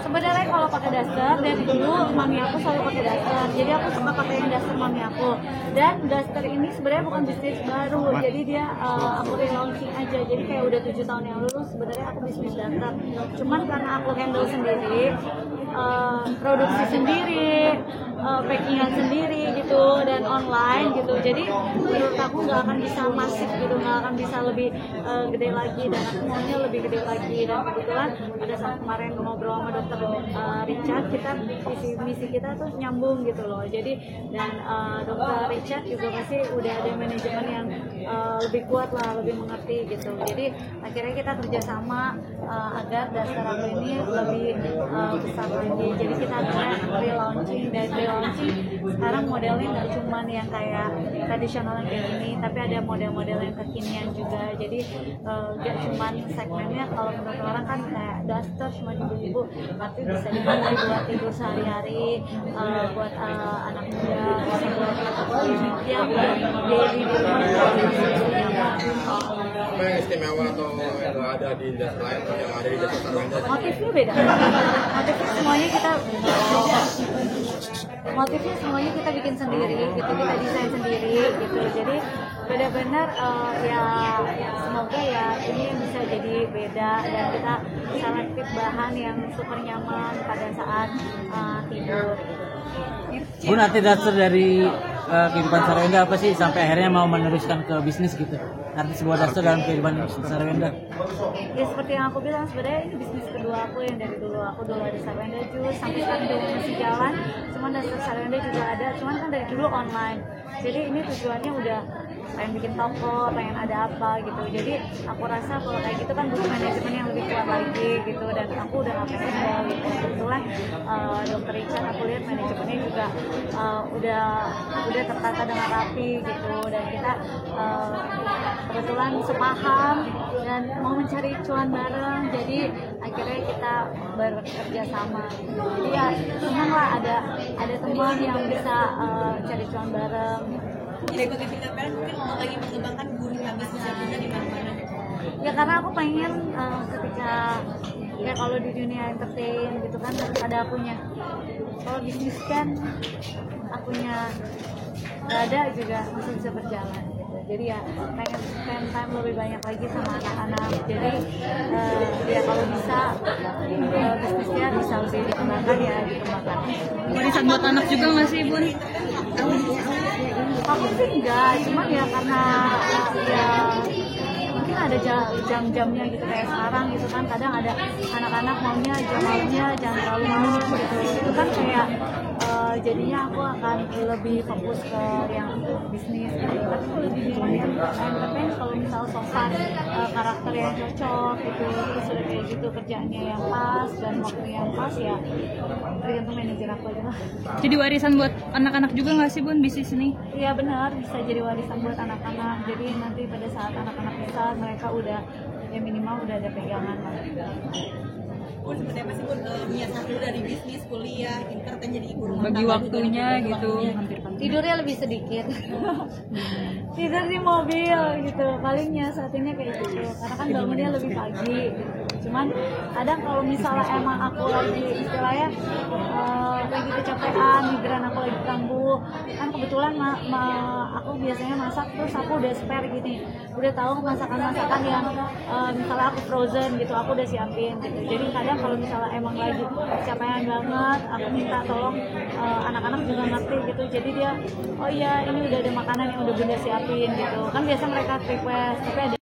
Sebenarnya kalau pakai daster dari dulu mami aku selalu pakai daster, jadi aku suka pakai yang daster mami aku. Dan daster ini sebenarnya bukan bisnis baru, jadi dia aku relaunching aja. Jadi kayak udah 7 tahun yang lalu sebenarnya aku bisnis daster. Cuman karena aku handle sendiri, produksi sendiri, packingan sendiri gitu dan online gitu. Jadi menurut aku nggak akan bisa masif gitu, nggak akan bisa lebih gede lagi dan aku maunya lebih gede lagi. Dan kebetulan pada saat kemarin ngobrol sama dokter Richard, kita misi kita tuh nyambung gitu loh. Jadi dan dokter Richard juga pasti udah ada manajemen yang lebih kuat lah, lebih mengerti gitu. Jadi akhirnya kita kerjasama agar dasar aku ini lebih besar lagi. Jadi kita mulai relaunching, dan relaunching sekarang modelnya nggak cuman yang kayak tradisional yang kayak gini, tapi ada model-model yang kekinian juga. Jadi nggak cuman segmennya kalau menurut orang kan kayak daster cuma ibu-ibu, tapi bisa dipakai buat tidur sehari-hari, buat anak muda, bisa buat yang daily di rumah. Apa yang istimewa atau nggak ada di daster lain atau yang ada di daster Sarwenda? Motifnya beda. Motifnya semuanya kita bikin sendiri gitu, kita desain sendiri gitu. Jadi benar-benar ya semoga ya ini bisa jadi beda dan kita selektif bahan yang super nyaman pada saat tidur. Bu, nanti dasar dari kehidupan Sarwenda apa sih sampai akhirnya mau meneruskan ke bisnis gitu? Arti sebuah dasar dalam kehidupan Sarwenda? Ya seperti yang aku bilang, sebenarnya ini bisnis kedua aku yang dari dulu. Aku dulu ada Sarwenda Juice, sampai sekarang juga masih jalan. Cuman dasar Sarwenda juga ada, cuman kan dari dulu online. Jadi ini tujuannya udah pengen bikin toko, pengen ada apa gitu. Jadi aku rasa kalau kayak gitu kan butuh manajemen yang lebih kuat lagi gitu. Dan aku udah gak pengen tinggal gitu. Kebetulan dokter Richard aku lihat manajemennya juga udah tertata dengan rapi gitu. Dan kita kebetulan sepaham dan mau mencari cuan bareng. Jadi akhirnya kita bekerja sama. Jadi ya senang lah ada teman yang bisa cari cuan bareng. Jadi bagi Vita Peren mungkin mau lagi mengembangkan gurita bisnisnya Vita di mana-mana. Ya karena aku pengen ketika ya kalau di dunia entertain gitu kan ada akunya. Kalau bisnis kan akunya nggak ada juga masih bisa berjalan gitu. Jadi ya pengen spend time lebih banyak lagi sama anak-anak. Jadi ya kalau bisa bisnisnya bisa lebih dikembangkan ya dikembangkan. Warisan buat anak juga nggak sih, Bun? Aku sih enggak, cuman ya karena ya mungkin ada jam-jamnya gitu kayak sekarang gitu kan, kadang ada anak-anak maunya jam malamnya jangan terlalu malam gitu. Itu kan kayak jadinya aku akan lebih fokus ke yang bisnis gitu. Tapi kalau di dunia entertain kalau misal sopan karakter yang cocok gitu, terus udah kayak gitu kerjanya yang pas dan waktu yang pas ya tergantung manajer aku aja lah. Jadi warisan buat anak-anak juga nggak sih, Bun, bisnis ini? Iya benar, bisa jadi warisan buat anak-anak. Jadi nanti pada saat anak-anak besar mereka udah ya minimal udah ada pegangan lah. Bun, seperti apa sih, Bun, niat satu dari bisnis, kuliah, entertain jadi ibu rumah Bagi tangga waktunya juga, gitu. Tidurnya lebih sedikit. Tidur di mobil gitu, palingnya saatnya kayak gitu. Karena kan bangunnya lebih pagi gitu. Cuman kadang kalau misalnya emang aku lagi istilahnya lagi kecapean, migran aku lagi kambuh, kan kebetulan aku biasanya masak terus aku udah spare gini, udah tahu masakan-masakan yang misalnya aku frozen gitu, aku udah siapin gitu. Jadi kadang kalau misalnya emang lagi kecapean banget, aku minta tolong anak-anak juga ngerti gitu. Jadi dia, oh iya ini udah ada makanan yang udah bunda siapin gitu. Kan biasa mereka request, tapi ada